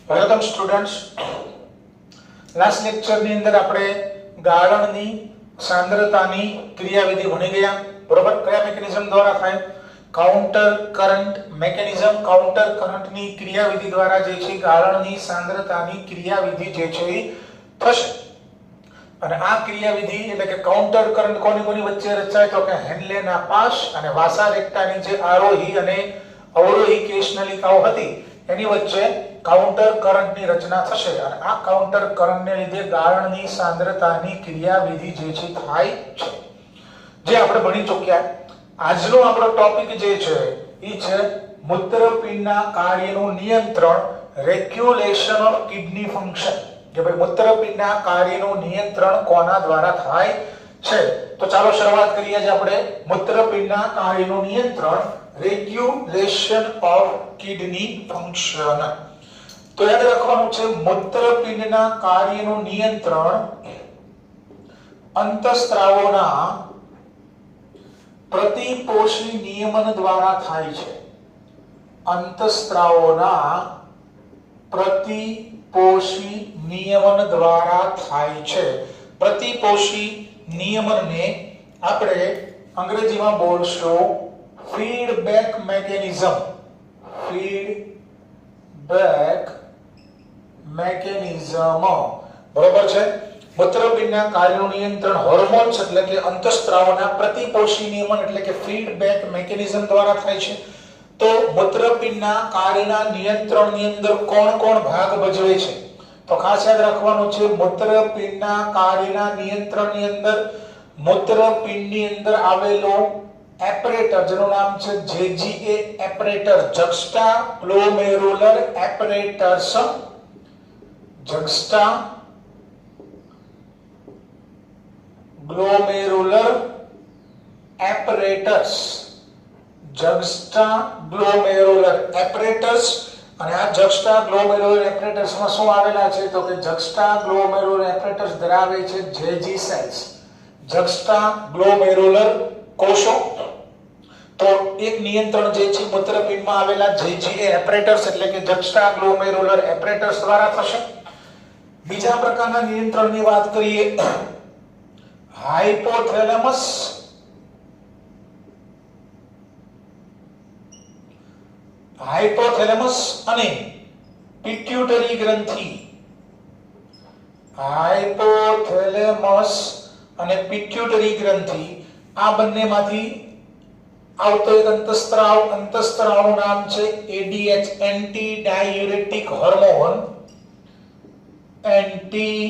Welcome students. Last લેક્ચરની અંદર આપણે ગાળણની સાંદ્રતાની ક્રિયાવિધિ ભણી ગયા. બરોબર? કયા મિકેનિઝમ દ્વારા થાય? Counter current mechanism. કાઉન્ટર કરંટની ક્રિયાવિધિ દ્વારા જે છે ગાળણની સાંદ્રતાની ક્રિયાવિધિ જે છે એ થશે. અને આ ક્રિયાવિધિ એટલે કે કાઉન્ટર કરંટ કોની વચ્ચે રચાય તો કે હેનલેના પાસ અને વાસા-રેક્ટાની જે આરોહી અને અવરોહી કેશનલિકાઓ હતી એની વચ્ચે કાઉન્ટર કરંટની રચના થશે. અને આ કાઉન્ટર કરંટને લીધે ગાળણની સાંદ્રતાની ક્રિયાવિધિ જે છે થાય છે, જે આપણે ભણી ચૂક્યા. આજનો આપણો ટોપિક જે છે એ છે મૂત્રપિંડના કાર્યનું નિયંત્રણ, રેગ્યુલેશન ઓફ કિડની ફંક્શન. કે ભાઈ મૂત્રપિંડના કાર્યનું નિયંત્રણ કોના દ્વારા થાય છે? તો ચાલો શરૂઆત કરીએ છીએ આપણે મૂત્રપિંડના કાર્યનું નિયંત્રણ, રેગ્યુલેશન ઓફ કિડની ફંક્શન. તો યાદ રાખવાનું છે મૂત્રપિંડના કાર્યનું નિયંત્રણ અંતઃસ્ત્રાવોના પ્રતિપોષી નિયમન દ્વારા થાય છે. અંતઃસ્ત્રાવોના પ્રતિપોષી નિયમન દ્વારા થાય છે. પ્રતિપોષી નિયમનને આપણે અંગ્રેજીમાં બોલશું ફીડબેક મિકેનિઝમ. Feedback mechanism. બરોબર છે? મૂત્રપિંડના કાર્યનું નિયંત્રણ હોર્મોન્સ એટલે કે અંતઃસ્ત્રાવોના પ્રતિપોષી નિયમન એટલે કે ફીડબેક મિકેનિઝમ દ્વારા થાય છે. તો મૂત્રપિંડના કાર્યના નિયંત્રણની અંદર કોણ ભાગ ભજવે છે? તો ખાસ યાદ રાખવાનું છે મૂત્રપિંડના કાર્યના નિયંત્રણની અંદર મૂત્રપિંડની અંદર આવેલો એપરેટર જેનું નામ છે JGA aperture, જક્સ્ટા ગ્લોમેરુલર operators. જક્સ્ટા ગ્લોમેરુલર operators. જક્સ્ટા ગ્લોમેરુલર operators. અને આ જક્સ્ટા ગ્લોમેરુલર એપરેટર્સમાં શું આવેલા છે તો કે જક્સ્ટા ગ્લોમેરુલર એપરેટર્સ ધરાવે છે JG સેલ્સ, જક્સ્ટા ગ્લોમેરુલર કોષો. તો એક નિયંત્રણ જે છે મૂત્રપિંડમાં આવેલા JGA એપરેટર્સ એટલે કે જક્સ્ટા ગ્લોમેરુલર એપરેટર્સ દ્વારા થશે. બીજા પ્રકારના નિયંત્રણની વાત કરીએ, હાઇપોથેલેમસ અને પિટ્યુટરી ગ્રંથિ. હાઇપોથેલેમસ અને પિટ્યુટરી ગ્રંથિ આ બંનેમાંથી આવતો એક અંતઃસ્ત્રાવનું નામ છે ADH, anti diuretic hormone. Anti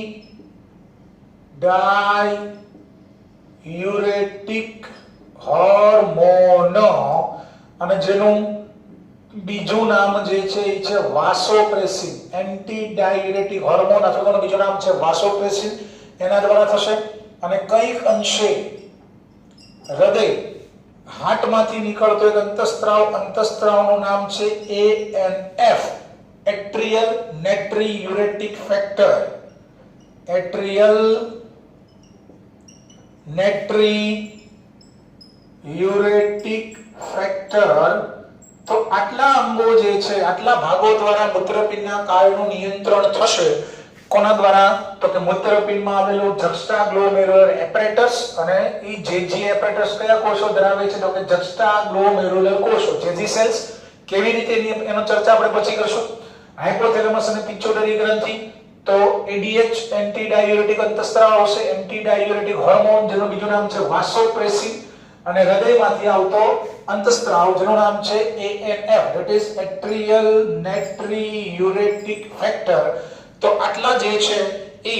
diuretic hormone. અને જેનું બીજું નામ જે છે એ છે વાસોપ્રેસિન. એન્ટી ડાયુરેટિક હોર્મોન અથવા તો બીજું નામ છે વાસોપ્રેસિન, એના દ્વારા થશે. અને કઈક અંશે હૃદય હાર્ટમાંથી નીકળતો એક અંતઃસ્ત્રાવનું નામ છે ANF, એટ્રિયલ નેટ્રિયુરેટિક ફેક્ટર. એટ્રિયલ નેટ્રિયુરેટિક ફેક્ટર. તો આટલા અંગો જે છે, આટલા ભાગો દ્વારા મૂત્રપિંડના કાર્યનું નિયંત્રણ થશે. કોના દ્વારા? તો કે મૂત્રપિંડમાં આવેલું જક્સ્ટા ગ્લોમેરુલર એપરેટસ. અને એ JG એપરેટસ કયા કોષો ધરાવે છે તો કે જક્સ્ટા ગ્લોમેરુલર કોષો, JG સેલ્સ. કેવી રીતે એનો ચર્ચા આપણે પછી કરશું. હાઇપોથેલેમસ અને પિટ્યુટરી ગ્રંથિ. તો ADH એન્ટી ડાયુરેટિક અંતઃસ્ત્રાવ આવશે, એન્ટી ડાયુરેટિક હોર્મોન જેનું બીજું નામ છે વાસોપ્રેસિન. અને હૃદયમાંથી આવતો અંતઃસ્ત્રાવ જેનું નામ છે ANF, that is એટ્રિયલ નેટ્રિયુરેટિક ફેક્ટર. તો આટલા જે છે એ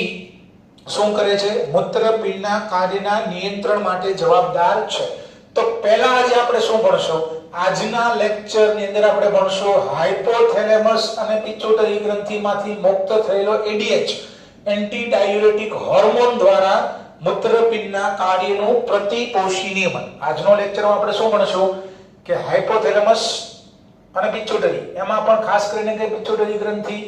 શું કરે છે? મૂત્રપિંડના કાર્યના નિયંત્રણ માટે જવાબદાર છે. તો પહેલા આજે આપણે શું ભણશું? આજના લેક્ચરની અંદર આપણે ભણશું હાઇપોથેલેમસ અને પિટ્યુટરી ગ્રંથિમાંથી મુક્ત થયેલો ADH, એન્ટી ડાયુરેટિક હોર્મોન દ્વારા મૂત્રપિંડના કાર્યનું પ્રતિપોષી નિયમન. આજનો લેક્ચરમાં આપણે શું ભણશું કે હાઇપોથેલેમસ અને પિટ્યુટરી. એમાં પણ ખાસ કરીને કે પિટ્યુટરી ગ્રંથિ.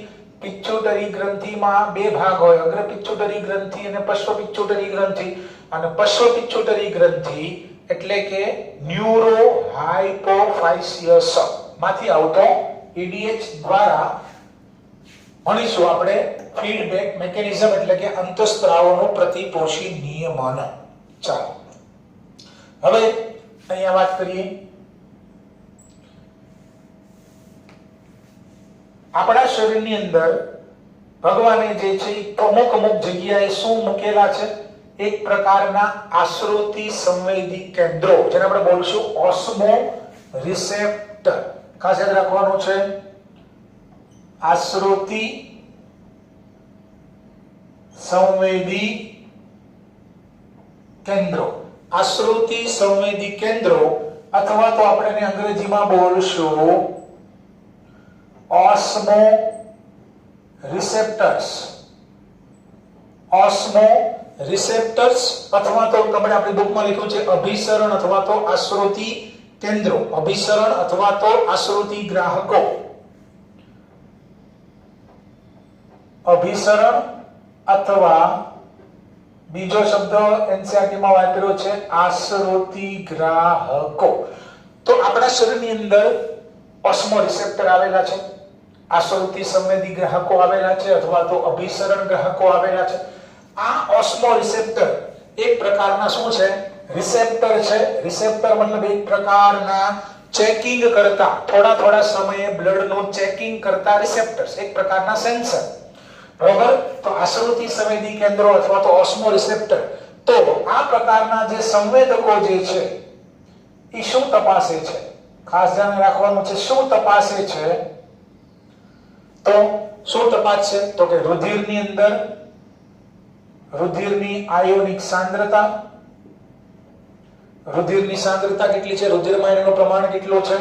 પિટ્યુટરી ગ્રંથિમાં બે ભાગ હોય, અગ્ર પિટ્યુટરી ગ્રંથિ અને પશ્ચ પિટ્યુટરી ગ્રંથિ. અને પશ્ચ પિટ્યુટરી ગ્રંથિ એટલે કે ન્યુરો હાઇપોફાઇસિયસ માંથી આવતો ADH દ્વારા ભણીશું આપણે ફીડબેક મિકેનિઝમ એટલે કે અંતઃસ્ત્રાવોનું પ્રતિપોષી નિયમન. ચાલો હવે અહીંયા વાત કરીએ. આપણા શરીરની અંદર ભગવાને જે છે અમુક જગ્યાએ શું મૂકેલા છે? એક પ્રકારના આશ્રુતિ સંવેદી કેન્દ્રો, જેને આપણે બોલશું ઓસ્મો રિસેપ્ટર. ખાસ યાદ રાખવાનું છે, આશ્રુતિ સંવેદી કેન્દ્રો. આશ્રુતિ સંવેદી કેન્દ્રો અથવા તો આપણે એને અંગ્રેજીમાં બોલશું ઓસ્મો રિસેપ્ટર્સ. ઓસ્મો રિસેપ્ટર્સ અથવા તો આપણે આપણી બુકમાં લખ્યું છે અભિસરણ અથવા તો આશ્રુતિ કેન્દ્રો. અભિસરણ અથવા તો આશ્રુતિ ગ્રાહકો. અભિસરણ અથવા બીજો શબ્દ એનસીઈઆરટી માં વાપર્યો છે આશ્રુતિ ગ્રાહકો. તો આપણા શરીરની અંદર ઓસ્મો રિસેપ્ટર આવેલા છે, આશ્રુતિ સંવેદી ગ્રાહકો આવેલા છે અથવા તો અભિસરણ ગ્રાહકો આવેલા છે. આ ઓસ્મો રિસેપ્ટર એક પ્રકારના શું છે? રિસેપ્ટર છે. રિસેપ્ટર મતલબ એક પ્રકારના ચેકિંગ કરતા, થોડા સમયે બ્લડનું ચેકિંગ કરતા રિસેપ્ટર્સ, એક પ્રકારના સેન્સર. બરાબર? તો આશ્રુતિ સંવેદી કેન્દ્રો અથવા તો ઓસ્મો રિસેપ્ટર. તો આ પ્રકારના જે સંવેદકો જે છે એ શું તપાસે છે? ખાસ ધ્યાન રાખવાનું છે, શું તપાસે છે? તો શું તપાસશે? તો કે રુધિરની અંદર રુધિરની આયોનિક સાંદ્રતા. રુધિરની સાંદ્રતા કેટલી છે? રુધિરમાં એનું પ્રમાણ કેટલું છે?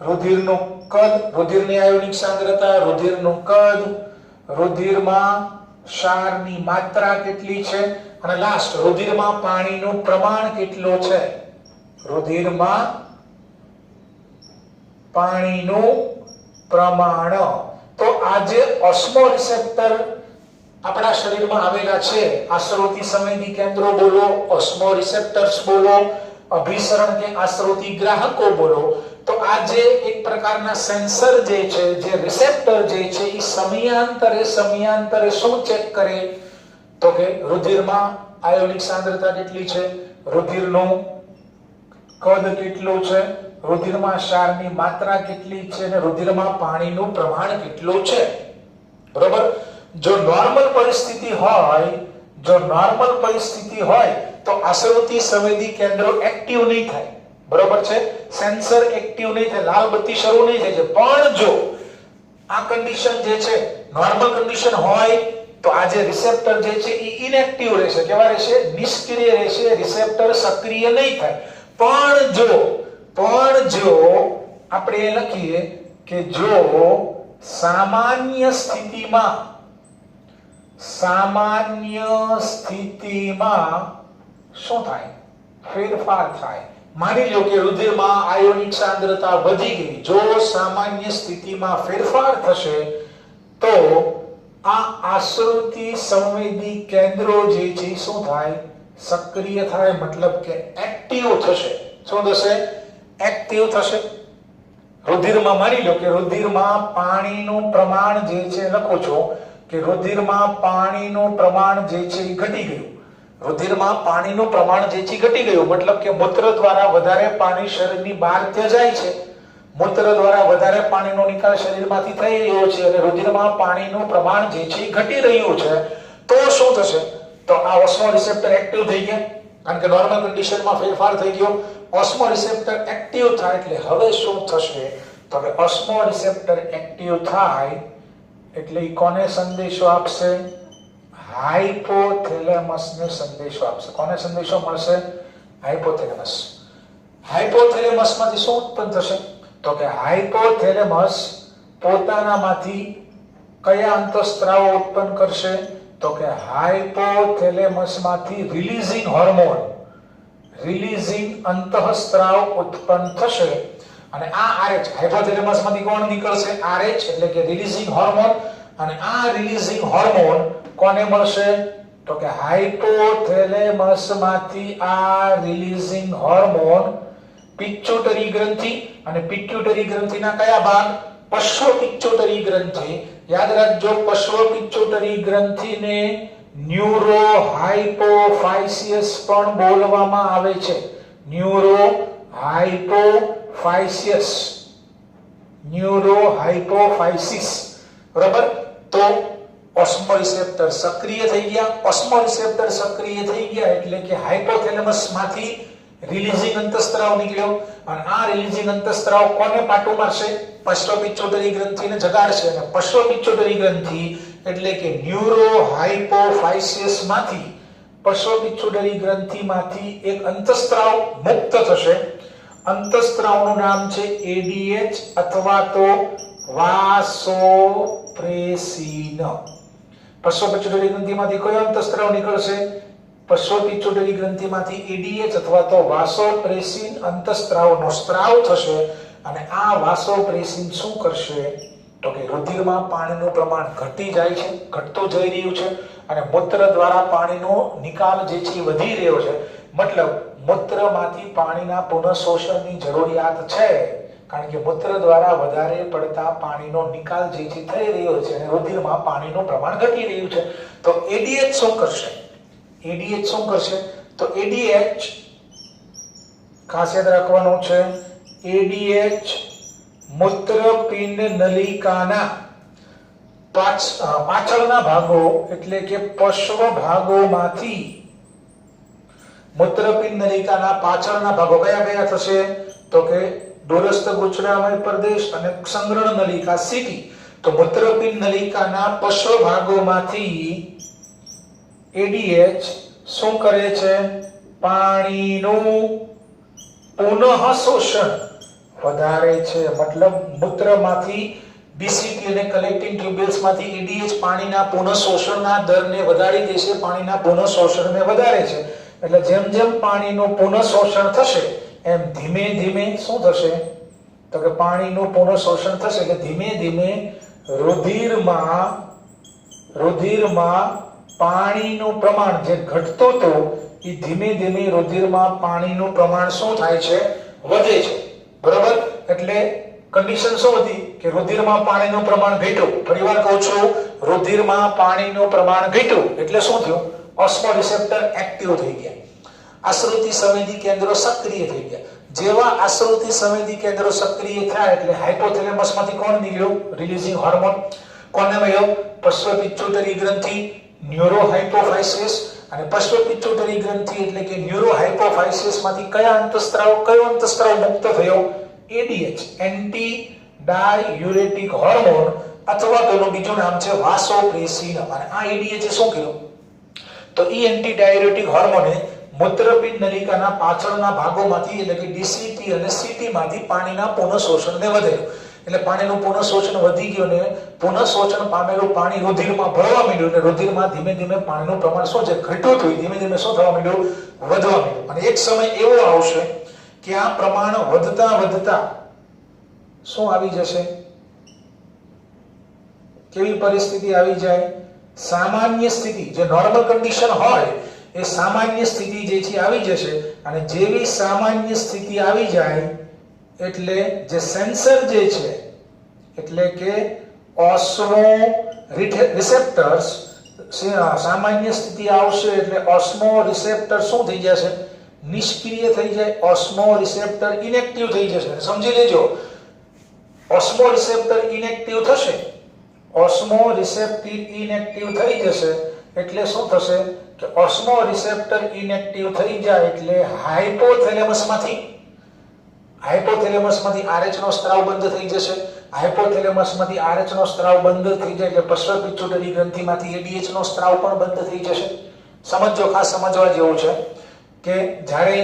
રુધિરનું કદ, રુધિરની આયોનિક સાંદ્રતા, રુધિરનું કદ, રુધિરમાં ક્ષારની માત્રા કેટલી છે, અને લાસ્ટ રુધિરમાં પાણીનું પ્રમાણ કેટલું છે. રુધિરમાં પાણીનું પ્રમાણ. તો આ જે ઓસ્મો રિસેપ્ટર આપણા શરીરમાં આવેલા છે, આશ્રુતિ સંવેદી કેન્દ્રો બોલો, ઓસ્મો રિસેપ્ટર્સ બોલો, અભિસરણ કે આશ્રુતિ ગ્રાહકો બોલો, તો આ જે એક પ્રકારના સેન્સર જે છે, જે રિસેપ્ટર જે છે, એ સમયાંતરે શું ચેક કરે? તો કે રુધિરમાં આયોનિક સાંદ્રતા કેટલી છે, રુધિરનું કદ કેટલું છે, રુધિરમાં ક્ષારની માત્રા કેટલી છે, અને રુધિરમાં પાણીનું પ્રમાણ કેટલું છે. બરોબર? જો નોર્મલ પરિસ્થિતિ હોય તો આશ્રુતિ સંવેદી કેન્દ્રો એક્ટિવ નહીં થાય. બરોબર છે? સેન્સર એક્ટિવ નહીં થાય, લાલ બત્તી શરૂ નહીં થાય. પણ જો આ કન્ડિશન જે છે નોર્મલ કન્ડિશન હોય તો આ જે રિસેપ્ટર જે છે એ ઇનએક્ટિવ રહેશે. કેવા રહેશે? નિષ્ક્રિય રહેશે. રિસેપ્ટર સક્રિય નહીં થાય. પણ જો આપણે લખીએ કે જો સામાન્ય સ્થિતિમાં શું થાય? ફેરફાર થાય. માની લો કે રુધિરમાં આયોનિક સાંદ્રતા વધી ગઈ. જો સામાન્ય સ્થિતિમાં ફેરફાર થશે તો આ આશ્રુતિ સંવેદી કેન્દ્રો જે છે શું થાય? સક્રિય થાય. મતલબ કે એક્ટિવ થશે. શું થશે? એક્ટિવ થશે. રુધિરમાં માની લો કે રુધિરમાં પાણીનું પ્રમાણ જે છે, લખો છો કે રુધિરમાં પાણીનું પ્રમાણ જે છે એ ઘટી ગયું. રુધિરમાં પાણીનું પ્રમાણ જે છે ઘટી ગયું મતલબ કે મૂત્ર દ્વારા વધારે પાણી શરીરની બહાર જાય છે. મૂત્ર દ્વારા વધારે પાણીનો નિકાલ શરીરમાંથી થઈ રહ્યો છે અને રુધિરમાં પાણીનું પ્રમાણ જે છે ઘટી રહ્યું છે. તો શું થશે? તો આ ઓસ્મો રિસેપ્ટર એક્ટિવ થઈ ગયા, કારણ કે નોર્મલ કન્ડિશનમાં ફેરફાર થઈ ગયો. ઓસ્મો રિસેપ્ટર એક્ટિવ થાય એટલે હવે શું થશે? તો કે ઓસ્મો રિસેપ્ટર એક્ટિવ થાય એટલે ઈ કોને સંદેશો આપશે? હાઇપોથેલેમસ ને સંદેશો આપશે. કોને સંદેશો મળશે? હાઇપોથેલેમસ. હાઇપોથેલેમસ માંથી શું ઉત્પન્ન થશે? તો કે હાઇપોથેલેમસ પોતાનામાંથી કયા અંતઃસ્ત્રાવો ઉત્પન્ન કરશે? તો કે હાઇપોથેલેમસ માંથી રિલીઝિંગ અંતઃસ્ત્રાવ ઉત્પન્ન થશે. અને આ RH હાઇપોથેલેમસ માંથી કોણ નીકળશે? RH એટલે કે રિલીઝિંગ હોર્મોન. અને આ રિલીઝિંગ હોર્મોન કોને મળશે? તો કે હાઇપોથેલેમસ માંથી આ રિલીઝિંગ હોર્મોન પિટ્યુટરી ગ્રંથિ, અને પિટ્યુટરી ગ્રંથિના કયા ભાગ? પશ્વ પિત્તોટરી ગ્રંથિ, યાદ રાખજો પશ્વ પિત્તોટરી ગ્રંથિને ન્યુરો હાઇપોફાઇસિયસ પણ બોલવામાં આવે છે. Neuro hypophysis, neuro hypophysis. બરાબર. તો ઓસ્મો રિસેપ્ટર સક્રિય થઈ ગયા. ઓસ્મો રિસેપ્ટર સક્રિય થઈ ગયા એટલે કે હાઇપોથેલેમસ માંથી રિલીઝિંગ અંતઃસ્ત્રાવ નીકળ્યો અને આ રિલીઝિંગ અંતઃસ્ત્રાવ કોને પાટો મારશે? પશ્વ પિત્તોટરી ગ્રંથિને જગાડશે. અને પશ્વ પિત્તોટરી ગ્રંથિ એટલે કે ન્યુરો હાઇપોફાઇસિયસ માંથી, પશ્વ પિત્તોટરી ગ્રંથિમાંથી એક અંતઃસ્ત્રાવ મુક્ત થશે. અંતઃસ્ત્રાવનું નામ છે એડીએચ અથવા તો વાસોપ્રેસિન. પશ્વ પિત્તોટરી ગ્રંથિમાંથી કયો અંતઃસ્ત્રાવ નીકળશે? પશ્વ પિત્તોટરી ગ્રંથિમાંથી એડીએચ અથવા તો વાસોપ્રેસિન અંતઃસ્ત્રાવનો સ્ત્રાવ થશે. અને આ વાસોપ્રેસિન શું કરશે? તો કે રુધિરમાં પાણીનું પ્રમાણ ઘટી જાય છે, ઘટતું જઈ રહ્યું છે અને મૂત્ર દ્વારા પાણીનો નિકાલ જે છે વધી રહ્યો છે. મતલબ મૂત્રમાંથી પાણીના પુનઃશોષણની જરૂરિયાત છે, કારણ કે મૂત્ર દ્વારા વધારે પડતા પાણીનો નિકાલ જે છે થઈ રહ્યો છે અને રુધિરમાં પાણીનું પ્રમાણ ઘટી રહ્યું છે. તો એડીએચ શું કરશે? એડીએચ શું કરશે? તો એડીએચ ખાસ યાદ રાખવાનું છે, એડીએચ મૂત્રપિંડ નલિકાના પાછળના ભાગો એટલે કે પશ્વ ભાગોમાંથી, મૂત્રપિંડ નલિકાના પાછળના ભાગો કયા કયા થશે? તો કે દૂરસ્થ ગુચરામય પ્રદેશ અને સંગ્રહણ નલિકા સીટી. તો મૂત્રપિંડ નલિકાના પશ્વ ભાગોમાંથી એડીએચ શું કરે છે? પાણીનું પુનઃ શોષણ વધારે છે. મતલબ મૂત્રમાંથી ડીસીટી અને કલેક્ટિંગ ટ્યુબ્યુલ્સમાંથી એડીએચ પાણીના પુનઃ શોષણના દરને વધારી દેશે, પાણીના પુનઃ શોષણને વધારે છે. એટલે જેમ જેમ પાણીનું પુનઃ શોષણ થશે એમ ધીમે ધીમે શું થશે? તો કે પાણીનું પુનઃ શોષણ થશે એટલે ધીમે ધીમે રુધિરમાં પાણીનું પ્રમાણ જે ઘટતું હતું એ ધીમે ધીમે રુધિરમાં પાણીનું પ્રમાણ શું થાય છે? વધે છે. બરાબર. એટલે કન્ડિશન શું હતી કે રુધિરમાં પાણીનું પ્રમાણ ઘટ્યું. ફરીવાર કહું છું, રુધિરમાં પાણીનું પ્રમાણ ઘટ્યું એટલે શું થયું? ઓસ્મો રિસેપ્ટર એક્ટિવ થઈ ગયા, આશ્રુતિ સંવેદી કેન્દ્રો સક્રિય થઈ ગયા. જેવા આશ્રુતિ સંવેદી કેન્દ્રો સક્રિય થયા એટલે હાઇપોથેલેમસમાંથી કોણ નીકળ્યું? Releasing hormone. કોને મળ્યો? પશ્વ પિત્તોટરી ગ્રંથિ, ન્યુરો હાઇપોફાઇસિસ. અને પશ્વ પિત્તોટરી ગ્રંથિ એટલે કે ન્યુરો હાઇપોફાઇસિસ માંથી કયો અંતઃસ્ત્રાવ મુક્ત થયો? એડીએચ, એન્ટી ડાયુરેટિક હોર્મોન અથવા તેનું બીજું નામ છે વાસોપ્રેસિન. અને આ એડીએચ શું કર્યું? તો એ એન્ટી ડાયુરેટિક હોર્મોને મૂત્રપિંડ નલિકાના પાછળના ભાગોમાંથી એટલે કે ડીસીટી અને સીટી માંથી પાણીના પુનઃશોષણને વધાર્યું. એટલે પાણીનું પુનઃશોષણ વધી ગયું અને પુનઃશોષણ પામેલું પાણી રુધિરમાં ભળવા માંડ્યું અને રુધિરમાં ધીમે ધીમે પાણીનું પ્રમાણ શું છે? ઘટ્યું થયું, ધીમે ધીમે શું થવા માંડ્યું? વધવા માંડ્યું. અને એક સમય એવો આવશે કે આ પ્રમાણ વધતા વધતા શું આવી જશે? કેવી પરિસ્થિતિ આવી જાય? સામાન્ય સ્થિતિ, જે નોર્મલ કન્ડિશન હોય એ સામાન્ય સ્થિતિ જે છે આવી જશે. અને જેવી સામાન્ય સ્થિતિ આવી જાય એટલે જે સેન્સર જે છે એટલે કે ઓસ્મો રિસેપ્ટર્સ સામાન્ય સ્થિતિ આવશે એટલે ઓસ્મો રિસેપ્ટર શું થઈ જશે? નિષ્ક્રિય થઈ જાય. ઓસ્મો રિસેપ્ટર ઇનેક્ટિવ થઈ જશે. સમજી લેજો, ઓસ્મો રિસેપ્ટર ઇનેક્ટિવ થશે, ઓસ્મો રિસેપ્ટર ઇનેક્ટિવ થઈ જશે એટલે શું થશે કે ઓસ્મો રિસેપ્ટર ઇનેક્ટિવ થઈ જાય એટલે હાઇપોથેલેમસમાંથી RH નો સ્ત્રાવ બંધ થઈ જશે. હાઇપોથેલેમસમાંથી RH નો સ્ત્રાવ બંધ થઈ જાય એટલે પશ્વ પિત્તોટરી ગ્રંથિમાંથી એડીએચ નો સ્ત્રાવ પણ બંધ થઈ જશે. સમજો, ખાસ સમજવા જેવું છે કે જ્યારે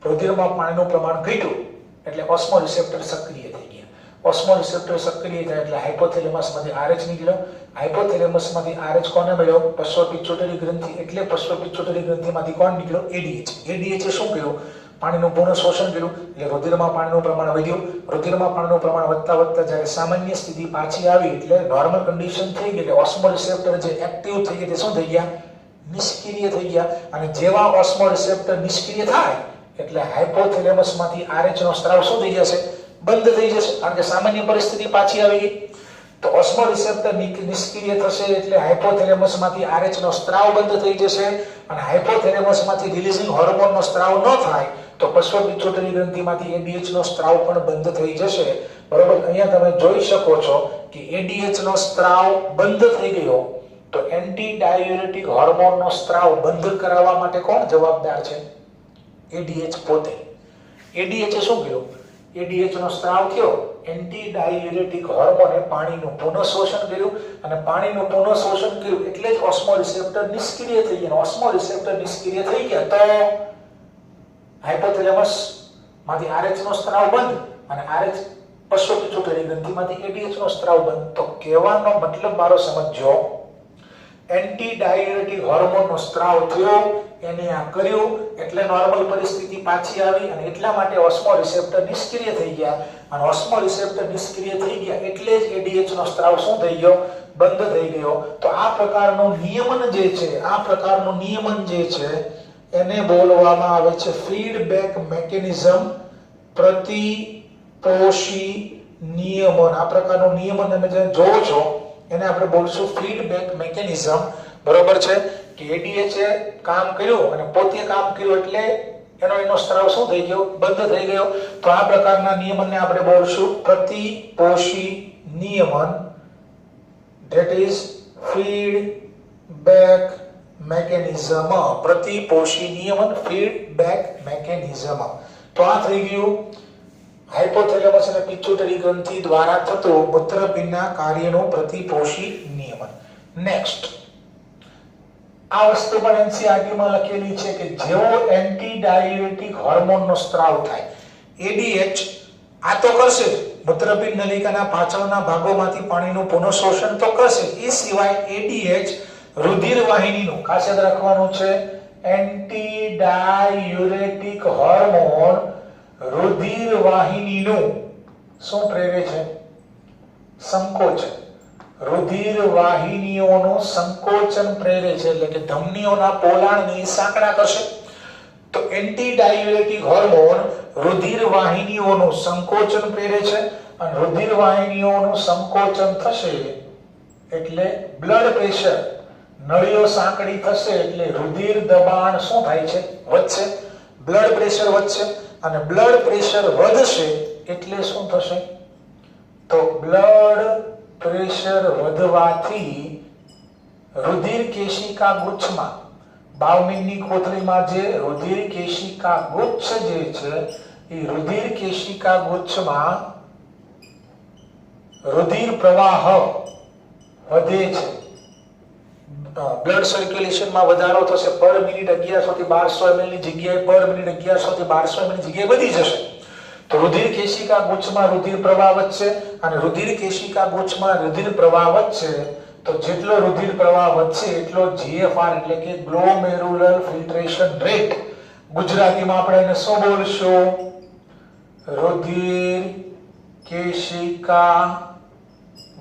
રુધિરમાં પાણીનું પ્રમાણ ઘટ્યું એટલે ઓસ્મો રિસેપ્ટર સક્રિય થઈ ગયા. ઓસ્મો રિસેપ્ટર સક્રિય થાય એટલે હાઇપોથેલેમસમાંથી RH નીકળ્યો. હાઇપોથેલેમસમાંથી RH કોને મળ્યો? પશ્વ પિત્તોટરી ગ્રંથિ. એટલે પશ્વ પિત્તોટરી ગ્રંથિમાંથી કોણ નીકળ્યો? એડીએચ. એડીએચ શું કર્યું? પાણીનું પુનઃ શોષણ કર્યું એટલે રુધિરમાં પાણીનું પ્રમાણ વધ્યું. રુધિરમાં પાણીનું પ્રમાણ વધતા વધતા જ્યારે સામાન્ય સ્થિતિ પાછી આવી એટલે નોર્મલ કન્ડિશન થઈ ગઈ એટલે ઓસ્મો રિસેપ્ટર જે એક્ટિવ થઈ ગયા તે શું થઈ ગયા? નિષ્ક્રિય થઈ ગયા. અને જેવા ઓસ્મો રિસેપ્ટર નિષ્ક્રિય થાય એટલે હાઇપોથેલેમસમાંથી RH નો સ્ત્રાવ શું થઈ જશે? બંધ થઈ જશે, કારણ કે સામાન્ય પરિસ્થિતિ પાછી આવી ગઈ. તો ઓસ્મો રિસેપ્ટર નિષ્ક્રિય થશે એટલે હાઇપોથેલેમસ માંથી RH નો સ્ત્રાવ બંધ થઈ જશે, અને હાઇપોથેલેમસ માંથી રિલીઝિંગ હોર્મોન નો સ્ત્રાવ ન થાય તો પશ્વ પિત્યુટરી ગ્રંથિમાંથી ADH નો સ્ત્રાવ પણ બંધ થઈ જશે. બરોબર, અહીંયા તમે જોઈ શકો છો કે ADH નો સ્ત્રાવ બંધ થઈ ગયો તો એન્ટી ડાયુરેટિક હોર્મોન નો સ્ત્રાવ બંધ કરાવવા માટે કોણ જવાબદાર છે? ADH પોતે. ADH શું કર્યું? ADH નો સ્ત્રાવ કયો? એન્ટી ડાયુરેટિક હોર્મોને પાણીનું પુનઃશોષણ કર્યું, અને પાણીનું પુનઃશોષણ કર્યું એટલે જ ઓસ્મો રિસેપ્ટર નિષ્ક્રિય થઈ ગયા. ઓસ્મો રિસેપ્ટર નિષ્ક્રિય થઈ ગયા તો હાઇપોથેલેમસ માંથી RH નો સ્ત્રાવ બંધ, અને RH પશ્વ પિત્યુટરી ગ્રંથિમાંથી ADH નો સ્ત્રાવ બંધ. તો કહેવાનો મતલબ મારો સમજો, એન્ટી ડાયુરેટિક હોર્મોન નો સ્ત્રાવ થયો, એને આ કર્યું એટલે નોર્મલ પરિસ્થિતિ પાછી આવી, અને એટલા માટે ઓસ્મો રિસેપ્ટર નિષ્ક્રિય થઈ ગયા, અને ઓસ્મો રિસેપ્ટર નિષ્ક્રિય થઈ ગયા એટલે જ ADH નો સ્ત્રાવ શું થઈ ગયો? બંધ થઈ ગયો. તો આ પ્રકારનું નિયમન જે છે, આ પ્રકારનું નિયમન જે છે એને બોલવામાં આવે છે ફીડબેક મિકેનિઝમ, પ્રતિપોષી નિયમન. આ પ્રકારનું નિયમન તમે જે જોવો છો એને આપણે બોલશું ફીડબેક મિકેનિઝમ. બરોબર છે કે ADH એ કામ કર્યું અને પોતે કામ કર્યું એટલે એનો સ્ત્રાવ શું થઈ ગયો? બંધ થઈ ગયો. તો આ પ્રકારના નિયમનને આપણે બોલશું પ્રતિપોષી નિયમન, ધેટ ઇઝ ફીડબેક મેકેનિઝમ. પ્રતિપોષી નિયમન, ફીડબેક મેકેનિઝમ. તો આ થઈ ગયું હાઇપોથેલેમસ અને પિટ્યુટરી ગ્રંથિ દ્વારા થતું મૂત્રપિંડના કાર્યનું પ્રતિપોષી નિયમન. નેક્સ્ટ, આ વસ્તુ પણ NCERT માં લખેલી છે કે જેવો એન્ટી ડાયુરેટિક હોર્મોનનો સ્ત્રાવ થાય, ADH આ તો કરશે, મૂત્રપિંડ નલિકાના પાછળના ભાગોમાંથી પાણીનું પુનઃશોષણ તો કરશે, એ સિવાય ADH રુધિર વાહિનીનું, ખાસ યાદ રાખવાનું છે, એન્ટી ડાયુરેટિક હોર્મોન રુધિર વાહિનીનું શું પ્રેરે છે? સંકોચન. રુધિર વાહિનીઓનું સંકોચન પ્રેરે છે, એટલે કે ધમનીઓના પોલાણને સાંકડા કરશે. તો એન્ટી ડાયુરેટિક હોર્મોન રુધિર વાહિનીઓનું સંકોચન પ્રેરે છે, અને રુધિર વાહિનીઓનું સંકોચન થશે એટલે બ્લડ પ્રેશર, નળીઓ સાંકડી થશે એટલે રુધિર દબાણ શું થાય છે? વધશે. બ્લડ પ્રેશર વધશે, અને બ્લડ પ્રેશર વધશે એટલે શું થશે? તો બ્લડ પ્રેશર વધવાથી રુધિર કેશિકા ગુચ્છમાં, બાવમીનની કોથળીમાં જે રુધિર કેશિકા ગુચ્છ જે છે એ રુધિર કેશિકા ગુચ્છમાં રુધિર પ્રવાહ વધે છે. બ્લડ સર્ક્યુલેશનમાં વધારો થશે. પર મિનિટ 1100 થી 1200 ml ની જગ્યાએ પર મિનિટ 1100 થી 1200 ml ની જગ્યાએ વધી જશે. તો રુધિર કેશિકા ગુચ્છમાં રુધિર પ્રવાહ વધશે, અને રુધિર કેશિકા ગુચ્છમાં રુધિર પ્રવાહ વધશે તો જેટલો રુધિર પ્રવાહ વધશે એટલો GFR એટલે કે ગ્લોમેરુલર ફિલ્ટ્રેશન રેટ, ગુજરાતીમાં આપણે એને શું બોલશું? રુધિર કેશિકા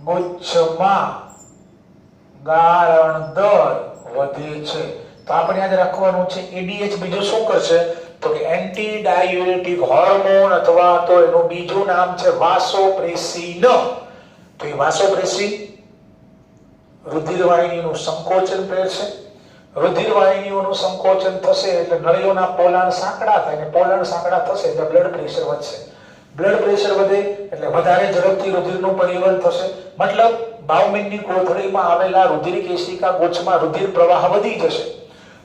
ગુચ્છમાં ગાળણ દર વધે છે. તો આપણે યાદ રાખવાનું છે ADH બીજું શું કરશે? તો કે એન્ટી ડાયુરેટિક હોર્મોન અથવા તો એનું બીજું નામ છે વાસોપ્રેસિન. તો એ વાસોપ્રેસિન રુધિર વાહિનીનું સંકોચન પ્રેરશે. રુધિર વાહિનીઓનું સંકોચન થશે એટલે નળીઓના પોલાણ સાંકડા થાય, અને પોલાણ સાંકડા થશે એટલે બ્લડ પ્રેશર વધશે. બ્લડ પ્રેશર વધે એટલે વધારે ઝડપથી રુધિરનું પરિવહન થશે. મતલબ બાવમીનની કોથળીમાં આવેલા રુધિર કેશિકા ગુચ્છમાં રુધિર પ્રવાહ વધી જશે,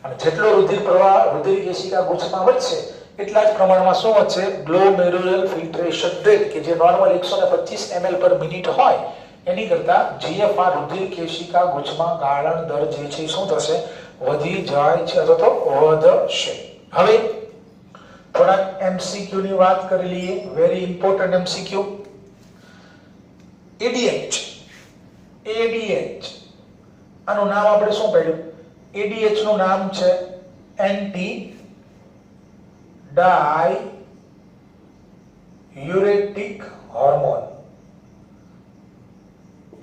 અને જેટલો રુધિર પ્રવાહ રુધિર કેશિકા ગુચ્છમાં વધશે એટલા જ પ્રમાણમાં શું વધશે? ગ્લોમેરુલર ફિલ્ટ્રેશન રેટ, કે જે નોર્મલ 125 ml પર મિનિટ હોય એની કરતા GFR રુધિર કેશિકા ગુચ્છમાં ગાળણ દર જે છે શું થશે? વધી જાય છે અથવા તો વધશે. હવે થોડા MCQ ની વાત કરી લઈએ. Very important MCQ. ADH આનું નામ આપણે શું પાડ્યું? ADH નું નામ છે anti diuretic hormone.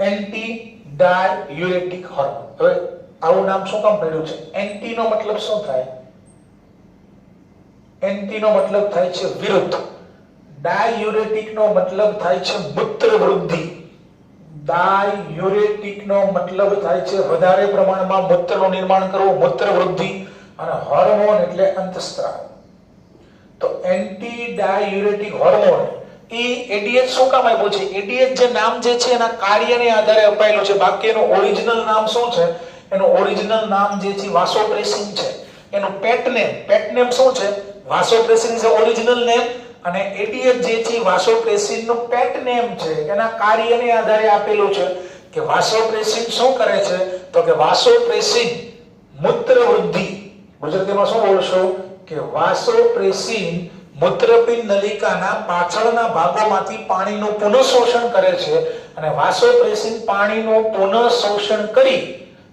Anti diuretic hormone. હવે આવું નામ શું કામ પડ્યું છે? એન્ટી નો મતલબ શું થાય? એન્ટી નો મતલબ થાય છે વિરુદ્ધ. ડાયુરેટિક નો મતલબ થાય છે મૂત્ર વૃદ્ધિ. ડાયુરેટિક નો મતલબ થાય છે વધારે પ્રમાણમાં મૂત્રનું નિર્માણ કરવું, મૂત્ર વૃદ્ધિ. અને હોર્મોન એટલે અંતસ્ત્રાવ. તો એન્ટી ડાયુરેટિક હોર્મોન એ એડીએચ શું કામ આપ્યું છે? એડીએચ જે નામ જે છે એના કાર્યને આધારે અપાયેલું છે. બાકી એનું ઓરિજિનલ નામ શું છે? એનું ઓરિજિનલ નામ જે છે વાસોપ્રેસિન છે. એનું પેટ નેમ શું છે? વાસોપ્રેસિન ઇઝ ઓરિજિનલ નેમ. અને એડીએચ જે છે વાસોપ્રેસિન નું પેટ નેમ છે. એના કાર્યને આધારે આપેલું છે કે વાસોપ્રેસિન શું કરે છે? તો કે વાસોપ્રેસિન મૂત્ર વૃદ્ધિ. ગુજરાતીમાં શું બોલશો? કે વાસોપ્રેસિન મૂત્રપિંડ નલિકાના પાછળના ભાગોમાંથી પાણીનું પુનઃશોષણ કરે છે. અને વાસોપ્રેસિન પાણીનું પુનઃશોષણ કરી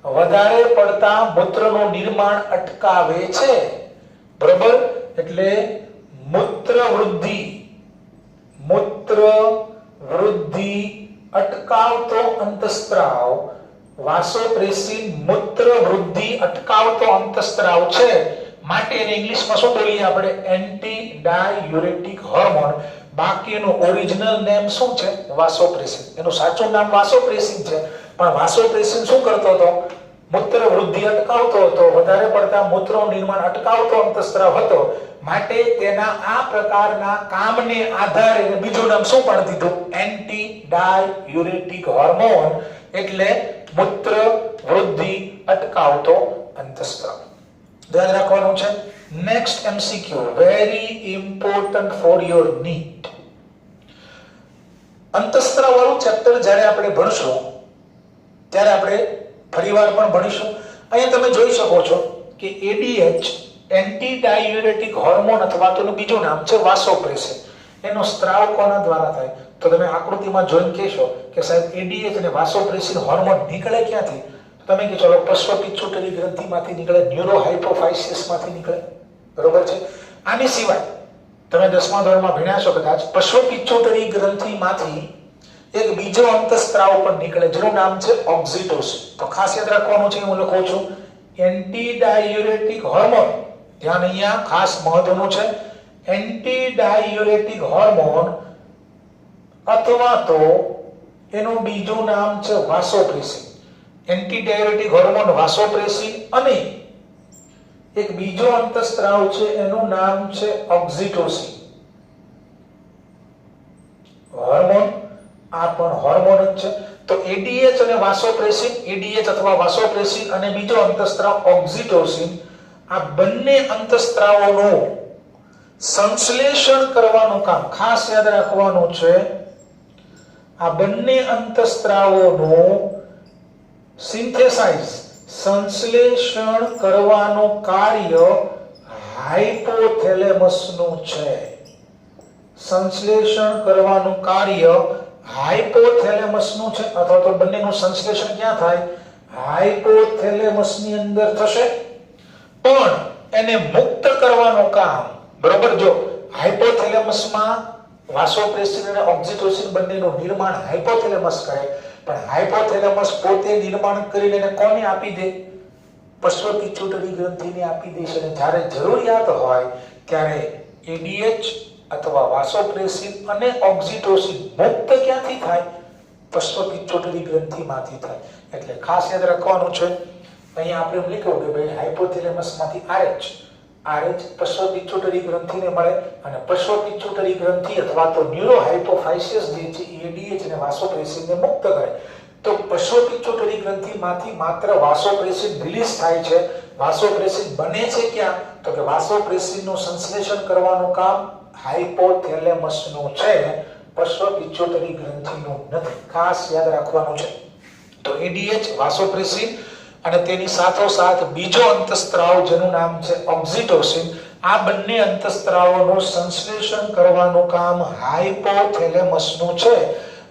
વધારે પડતા મૂત્રનું નિર્માણ અટકાવે છે. બરાબર? એટલે મૂત્ર વૃદ્ધિ અટકાવતો અંતસ્ત્રાવ વાસોપ્રેસિન મૂત્ર વૃદ્ધિ અટકાવતો અંતસ્ત્રાવ છે. માટે એને ઇંગ્લિશમાં શું બોલીએ આપણે? Anti diuretic hormone. બાકી એનું ઓરિજિનલ નેમ શું છે? વાસોપ્રેસિન. એનું સાચું નામ વાસોપ્રેસિન છે, પણ વાસોપ્રેસિન શું કરતો હતો? મૂત્ર વૃદ્ધિ અટકાવતો હતો, વધારે પડતા મૂત્રનું નિર્માણ અટકાવતો અંતસ્ત્રાવ હતો. માટે તેના આ પ્રકારના કામને આધારે બીજું નામ શું પણ દીધું? Anti diuretic hormone. એટલે મૂત્ર વૃદ્ધિ અટકાવતો અંતસ્ત્રાવ. ધ્યાન રાખવાનું છે. Next MCQ, very important for your NEET. અંતસ્ત્રાવ વાળું ચેપ્ટર જ્યારે આપણે ભણશું ત્યારે આપણે ફરીવાર પણ ભણીશું. અહીંયા તમે જોઈ શકો છો કે એડીએચ એન્ટી ડાયુરેટિક હોર્મોન અથવા તો બીજું નામ છે વાસોપ્રેસિન. એનો સ્ત્રાવ કોના દ્વારા થાય? તો તમે આકૃતિમાં જોઈને કહેશો કે સાહેબ એડીએચ અને વાસોપ્રેસિન હોર્મોન નીકળે ક્યાંથી? તમે કે ચલો પશ્વ પિત્યુટરી ગ્રંથિમાંથી નીકળે, ન્યુરો હાઇપોફાઇસિસ માંથી નીકળે. બરોબર છે? આની સિવાય તમે 10મા ધોરણમાં ભણ્યા છો કદાચ, પશ્વ પિત્યુટરી ગ્રંથિમાંથી એક બીજો અંતસ્ત્રાવ પણ નીકળે જેનું નામ છે ઓક્સિટોસિન. તો ખાસ યાદ રાખવાનું છે, હું લખું છું એન્ટી ડાયુરેટિક હોર્મોન. ધ્યાન અહીંયા ખાસ મહત્વનું છે. એન્ટી ડાયુરેટિક હોર્મોન અથવા તો એનું બીજું નામ છે વાસોપ્રેસિન. એન્ટી ડાયુરેટિક હોર્મોન વાસોપ્રેસિન અને એક બીજો અંતસ્ત્રાવ છે એનું નામ છે ઓક્સિટોસિન. હોર્મોન આ પણ હોર્મોન જ છે. તો એડીએચ અને વાસોપ્રેસિન, એડીએચ અથવા વાસોપ્રેસિન અને બીજો અંતસ્ત્રાવ ઓક્સિટોસિન, આ બંને અંતસ્ત્રાવોનું સંશ્લેષણ કરવાનું કામ ખાસ યાદ રાખવાનું છે. આ બંને અંતસ્ત્રાવોનું સિન્થેસાઇઝ સંશ્લેષણ કરવાનું કાર્ય હાઇપોથેલેમસનું છે. સંશ્લેષણ કરવાનું કાર્ય હાઇપોથેલેમસનું છે, અથવા તો બંનેનું સંશ્લેષણ ક્યાં થાય? હાઇપોથેલેમસની અંદર થશે. પણ એને મુક્ત કરવાનું કામ, બરોબર, જો હાઇપોથેલેમસમાં વાસોપ્રેસિન અને ઓક્સિટોસિન બંનેનું નિર્માણ હાઇપોથેલેમસ કરે, પણ હાઇપોથેલેમસ પોતે નિર્માણ કરીને એને કોને આપી દે? પશ્વ પિત્યુટરી ગ્રંથિને આપી દે છે. અને જ્યારે જરૂરિયાત હોય ત્યારે એડીએચ અથવા વાસોપ્રેસિન અને ઓક્સિટોસિન મુક્ત ક્યાંથી થાય? પશ્વ પિત્યુટરી ગ્રંથિમાંથી થાય. એટલે ખાસ યાદ રાખવાનું છે. અહીંયા આપણે એમ લખ્યું કે ભાઈ હાઇપોથેલેમસમાંથી આરએચ પશ્વ પિત્યુટરી ગ્રંથિને મળે, અને પશ્વ પિત્યુટરી ગ્રંથિ અથવા તો ન્યુરો હાઇપોફાઇસિસ જે છે એડીએચ અને વાસોપ્રેસિનને મુક્ત કરે. તો પશ્વ પિત્યુટરી ગ્રંથિમાંથી માત્ર વાસોપ્રેસિન રિલીઝ થાય છે. વાસોપ્રેસિન બને છે ક્યાં? તો કે વાસોપ્રેસિનનું સંશ્લેષણ કરવાનું કામ હાઇપોથેલેમસનું છે, પશ્વ પિત્યુટરી ગ્રંથિનું નથી. ખાસ યાદ રાખવાનું છે. તો એડીએચ, વાસોપ્રેસિન અને તેની સાથોસાથ બીજો અંતસ્ત્રાવ જેનું નામ છે ઓક્સિટોસિન, આ બંને અંતસ્ત્રાવોનું સંશ્લેષણ કરવાનું કામ હાઇપોથેલેમસનું છે.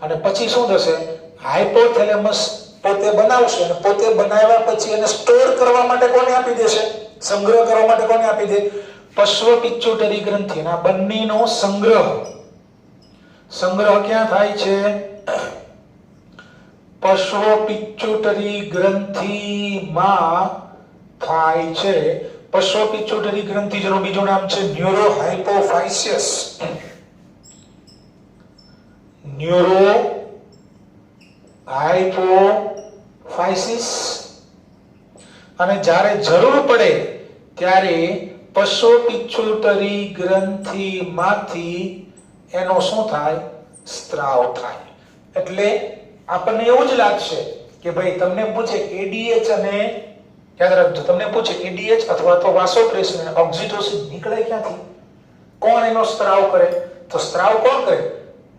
અને પછી શું થશે? હાઇપોથેલેમસ પોતે બનાવશે, અને પોતે બનાવ્યા પછી એને સ્ટોર કરવા માટે કોને આપી દેશે? સંગ્રહ કરવા માટે કોને આપી દે? પશ્વ પિત્યુટરી ગ્રંથિ. આ બંનેનો સંગ્રહ ક્યાં થાય છે? પશ્વ પિત્યુટરી ગ્રંથિમાં થાય છે. પશ્વ પિત્યુટરી ગ્રંથિ જેનું બીજું નામ છે ન્યુરો હાઇપોફાઇસિસ. ન્યુરો હાઇપોફાઇસિસ, અને જ્યારે જરૂર પડે ત્યારે પશુ પિચ્યુટરી ગ્રંથિમાંથી એનો શું થાય? સ્ત્રાવ થાય. એટલે આપણને એવું જ લાગશે કે ભાઈ તમને પૂછે એડીએચ અને યાદ રાખજો, તમને પૂછે એડીએચ અથવા તો વાસોપ્રેસિન અને ઓક્સિટોસિન નીકળે ક્યાંથી? કોણ એનો સ્ત્રાવ કરે? તો સ્ત્રાવ કોણ કરે?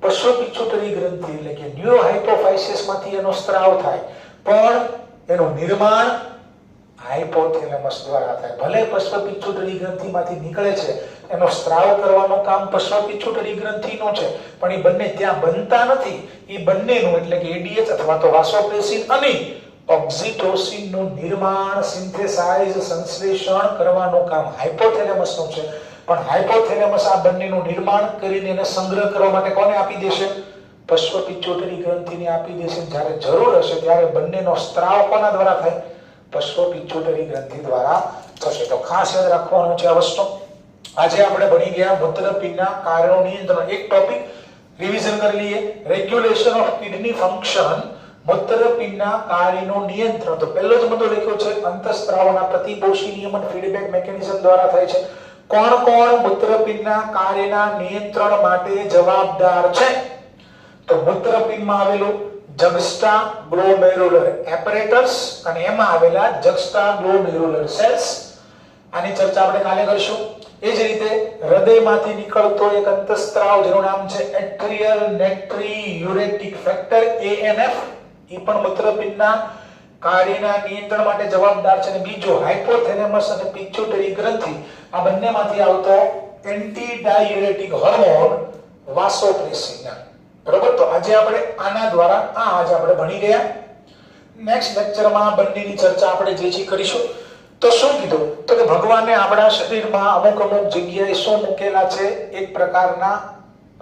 પશુ પિચ્યુટરી ગ્રંથિ એટલે કે ન્યુરો હાઇપોફાઇસિસ માંથી એનો સ્ત્રાવ થાય, પણ એનું નિર્માણ હાઇપોથેલેમસ દ્વારા થાય. ભલે પશ્વ પિચ્યુટરી ગ્રંથિમાંથી નીકળે છે, એનો સ્ત્રાવ કરવાનું કામ પશ્વ પિચ્યુટરી ગ્રંથિનું છે, પણ એ બંને ત્યાં બનતા નથી. એ બંનેનું એટલે કે એડીએચ અથવા તો વાસોપ્રેસિન અને ઓક્સિટોસિન નું નિર્માણ, સિન્થેસાઇઝ, સંશ્લેષણ કરવાનું કામ હાઇપોથેલેમસ નું છે. પણ હાઇપોથેલેમસ આ બંનેનું નિર્માણ કરીને એને સંગ્રહ કરવા માટે કોને આપી દેશે? પશ્વ પિચ્યુટરી ગ્રંથિને આપી દેશે. જ્યારે જરૂર હશે ત્યારે બંનેનો સ્ત્રાવ કોના દ્વારા થાય? પશ્વ પિચ્યુટરી ગ્રંથિ દ્વારા થશે. તો ખાસ યાદ રાખવાનું છે આ વસ્તુ. આજે આપણે ભણી ગયા મૂત્રપિંડના કાર્યો નિયંત્રણ. એક ટોપિક રિવિઝન કરી લઈએ, રેગ્યુલેશન ઓફ કિડની ફંક્શન, મૂત્રપિંડના કાર્યનું નિયંત્રણ. તો પહેલો જ મુદ્દો લખ્યો છે અંતઃસ્ત્રાવના પ્રતિપોષી નિયમન ફીડબેક મિકેનિઝમ દ્વારા થાય છે. કોણ કોણ મૂત્રપિંડના કાર્યના નિયંત્રણ માટે જવાબદાર છે? તો મૂત્રપિંડમાં આવેલું જક્સ્ટાગ્લોમેરુલર એપરેટસ અને એમાં આવેલા જક્સ્ટાગ્લોમેરુલર સેલ્સ. આની ચર્ચા આપણે કાલે કરીશું. એ જ રીતે હૃદયમાંથી નીકળતો એક અંતઃસ્ત્રાવ જેનું નામ છે એટ્રિયલ નેટ્રીયુરેટિક ફેક્ટર ANF, એ પણ મૂત્રપિંડના કાર્યના નિયંત્રણ માટે જવાબદાર છે. અને બીજો હાઇપોથેલેમસ અને પિચ્યુટરી ગ્રંથિ, આ બંનેમાંથી આવતો એન્ટી ડાયુરેટિક હોર્મોન વાસોપ્રેસિન. બરોબર. તો આજે આપણે આના દ્વારા આજે આપણે ભણી ગયા. નેક્સ્ટ લેક્ચરમાં બંનેની ચર્ચા આપણે જે છે કરીશું. તો શું કીધું? તો કે ભગવાને આપણા શરીરમાં અમુક જગ્યાએ શું મૂકેલા છે? એક પ્રકારના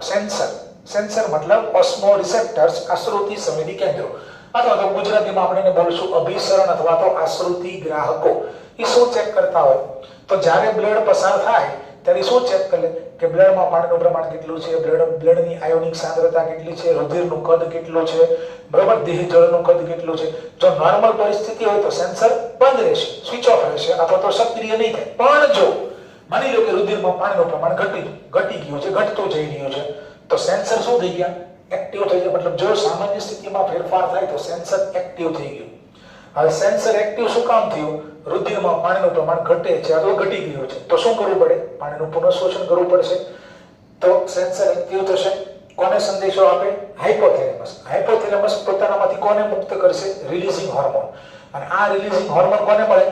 સેન્સર. સેન્સર મતલબ ઓસ્મો રિસેપ્ટર્સ, આશ્રુતિ સંવેદી કેન્દ્રો, અથવા તો ગુજરાતીમાં આપણે એને બોલશું અભિસરણ અથવા તો આશ્રુતિ ગ્રાહકો. એ શું ચેક કરતા હોય? તો જ્યારે બ્લડ પસાર થાય ત્યારે શું ચેક કરે કે બ્લડમાં પાણીનું પ્રમાણ કેટલું છે, બ્લડની આયોનિક સાંદ્રતા કેટલી છે, રુધિરનું કદ કેટલું છે, બરોબર, દેહ જળનું કદ કેટલું છે. જો નોર્મલ પરિસ્થિતિ હોય તો સેન્સર બંધ રહેશે, સ્વિચ ઓફ રહેશે અથવા તો સક્રિય નહીં થાય. પણ જો માની લો કે રુધિરમાં પાણીનું પ્રમાણ ઘટી ગયું છે, ઘટતું જઈ રહ્યું છે, તો સેન્સર શું થઈ ગયા? એક્ટિવ થઈ ગયા. મતલબ જો સામાન્ય સ્થિતિમાં ફેરફાર થાય તો સેન્સર એક્ટિવ થઈ ગયું. હવે સેન્સર એક્ટિવ શું કામ થયું? રુધિરમાં પાણીનું પ્રમાણ ઘટે છે અથવા ઘટી ગયું છે, તો શું કરવું પડે? પાણીનું પુનઃશોષણ કરવું પડશે. તો સેન્સર એક્ટિવ થશે. કોને સંદેશો આપે? હાઇપોથેલેમસ. હાઇપોથેલેમસ પોતાનામાંથી કોને મુક્ત કરશે? Releasing hormone. અને આ રિલીઝિંગ હોર્મોન કોને મળે?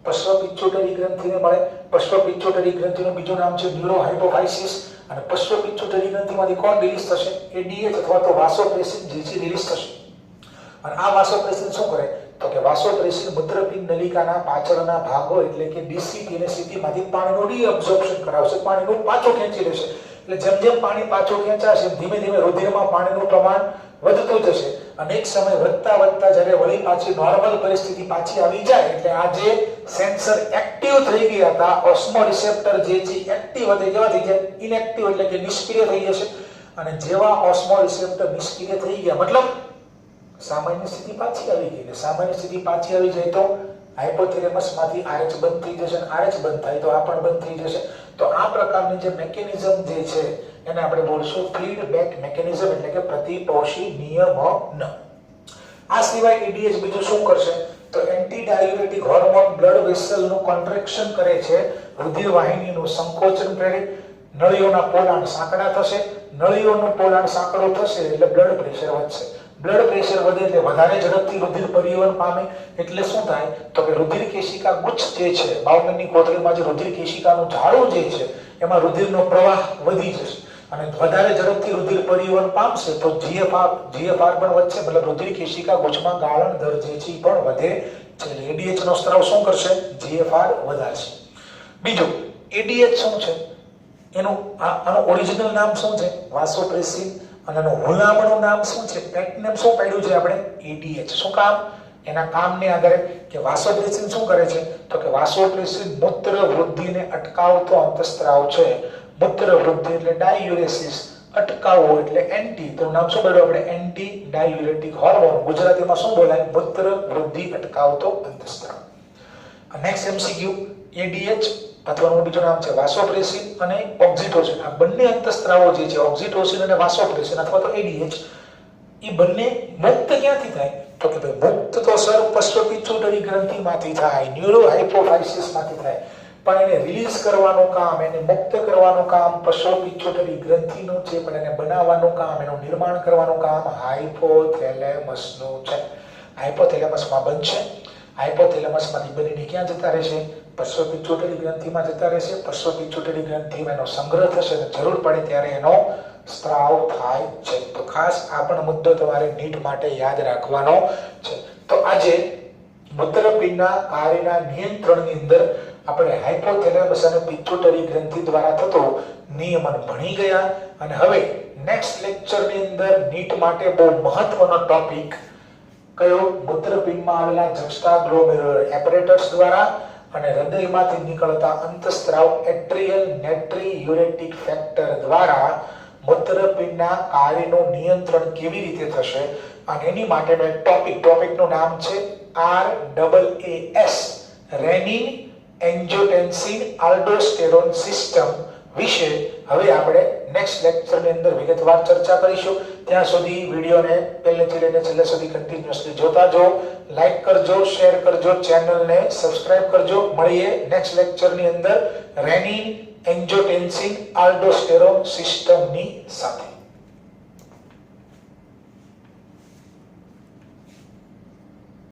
પશ્વ પિચ્યુટરી ગ્રંથિને મળે. પશ્વ પિચ્યુટરી ગ્રંથિનું બીજું નામ છે ન્યુરો હાઇપોફાઇસિસ. અને પશ્વ પિચ્યુટરી ગ્રંથિમાંથી કોણ રિલીઝ થશે? એડીએચ અથવા તો વાસોપ્રેસિન જે છે રિલીઝ થશે. અને આ વાસોપ્રેસિન શું કરે? તો કે વાસોપ્રેસિન મૂત્રપિંડ નલિકાના પાછળના ભાગો એટલે કે ડીસીટી અને સીટીમાંથી પાણીનું રીઅબ્સોર્પ્શન કરાવશે, પાણીનું પાછું ખેંચી લેશે. એટલે જેમ જેમ પાણી પાછું ખેંચાશે ધીમે ધીમે રુધિરમાં પાણીનું પ્રમાણ વધતું જશે. અને એક સમય વધતા વધતા જ્યારે વળી પાછી નોર્મલ પરિસ્થિતિ પાછી આવી જાય એટલે આ જે સેન્સર એક્ટિવ થઈ ગયા હતા, ઓસ્મો રિસેપ્ટર જે છે એક્ટિવ હતા, કેવા થઈ જાય? ઇનએક્ટિવ એટલે કે નિષ્ક્રિય થઈ જશે. અને જેવા ઓસ્મો રિસેપ્ટર નિષ્ક્રિય થઈ ગયા મતલબ સામાન્ય સ્થિતિ પાછી આવી ગઈ. ને સામાન્ય સ્થિતિ પાછી આવી જાય તો હાઇપોથેલેમસમાંથી RH બંધ થઈ જશે. અને RH બંધ થાય તો આ પણ બંધ થઈ જશે. તો આ પ્રકારની જે મેકેનિઝમ જે છે એને આપણે બોલશું ફીડબેક મેકેનિઝમ એટલે કે પ્રતિપોષી નિયમન. આ સિવાય એડીએચ બીજું શું કરશે? તો anti diuretic hormone blood વેસલનું contraction કરે છે, રુધિર વાહિનીનું સંકોચન પ્રેરિત, નળીઓના પોલાણ સાંકડા થશે. નળીઓનું પોલાણ સાંકડો થશે એટલે બ્લડ પ્રેશર વધશે. બ્લડ પ્રેશર વધે એટલે વધારે ઝડપથી રુધિર પરિવહન પામે. એટલે શું થાય? તો કે રુધિર કેશિકા ગુચ્છ જે છે, બાવનની કોથળીમાં જે રુધિર કેશિકાનું જાળું જે છે એમાં રુધિરનો પ્રવાહ વધી જશે. અને વધારે ઝડપથી રુધિર પરિવહન પામશે તો GFR પણ વધશે. મતલબ રુધિર કેશિકા ગુચ્છમાં ગાળણ દર જે છે પણ વધે છે. એડીએચ નો સ્ત્રાવ શું કરશે? GFR વધારશે. બીજું એડીએચ શું છે? આનું ઓરિજિનલ નામ શું છે? વાસોપ્રેસિન. અને એનું હુલામણું નામ શું છે? પેટ નેમ શું પાડ્યું છે આપણે? એડીએચ. શું કામ? એના કામને આધારે કે વાસોપ્રેસિન શું કરે છે? તો કે વાસોપ્રેસિન મૂત્ર વૃદ્ધિને અટકાવતો અંતઃસ્ત્રાવ છે. મૂત્ર વૃદ્ધિ એટલે ડાયુરેસિસ. અટકાવવો એટલે એન્ટી, તો નામ શું બોલ્યું આપણે? Anti diuretic hormone. ગુજરાતીમાં શું બોલાય? મૂત્ર વૃદ્ધિ અટકાવતો અંતઃસ્ત્રાવ. નેક્સ્ટ એમસીક્યુ, એડીએચ અથવા એનું બીજું નામ છે વાસોપ્રેસિન અને ઓક્સિટોસિન. આ બંને અંતઃસ્ત્રાવો જે છે, ઓક્સિટોસિન અને વાસોપ્રેસિન અથવા તો એડીએચ, એ બંને મુક્ત ક્યાંથી થાય? તો કે ભાઈ મુક્ત તો સર પશ્ચપિચ્યુટરી ગ્રંથિમાંથી થાય, ન્યુરો હાઇપોફાઇસિસમાંથી થાય, પણ એને રિલીઝ કરવાનું કામ, એને મુક્ત કરવાનું કામ પશ્ચપિચ્યુટરી ગ્રંથિનું છે, પણ એને બનાવવાનું કામ, એનું નિર્માણ કરવાનું કામ હાઇપોથેલેમસનું છે. હાઇપોથેલેમસમાં બનશે, હાઇપોથેલેમસમાંથી બનીને ક્યાં જતા રહેશે? પશ્ચપિચ્યુટરી ગ્રંથિમાં જતા રહેશે. પશ્ચપિચ્યુટરી ગ્રંથિમાં એનો સંગ્રહ થશે અને જરૂર પડે ત્યારે એનો સ્ત્રાવ થાય છે. તો ખાસ આ પણ મુદ્દો તમારે નીટ માટે યાદ રાખવાનો છે. તો આજે મૂત્રપિંડના કાર્યના નિયંત્રણની અંદર આપણે હાઇપોથેલેમસ અને પિટ્યુટરી ગ્રંથિ દ્વારા થતો નિયમન ભણી ગયા. અને હવે નેક્સ્ટ લેક્ચરની અંદર નીટ માટે બહુ મહત્વનો ટોપિક કયો? મૂત્રપિંડમાં આવેલા જક્સ્ટાગ્લોમેરુલર એપરેટસ દ્વારા અને હૃદયમાંથી નીકળતા અંતઃસ્ત્રાવ એટ્રિયલ નેટ્રીયુરેટિક ફેક્ટર દ્વારા મૂત્રપિંડના કાર્યનું નિયંત્રણ કેવી રીતે થશે અને એની માટેનો એક ટોપિકનું નામ છે RAAS, રેનિન એન્જિયોટેન્સિન આલ્ડોસ્ટેરોન સિસ્ટમ વિશે હવે આપણે નેક્સ્ટ લેક્ચરની અંદર વિગતવાર ચર્ચા કરીશું. ત્યાં સુધી વિડીયોને પહેલેથી લઈને છેલ્લે સુધી કન્ટિન્યુઅસલી જોતા જો, લાઈક કરજો, શેર કરજો, ચેનલને સબસ્ક્રાઇબ કરજો. મળીએ નેક્સ્ટ લેક્ચરની અંદર રેનિન એન્જિયોટેન્સિન આલ્ડોસ્ટેરોન સિસ્ટમની સાથે.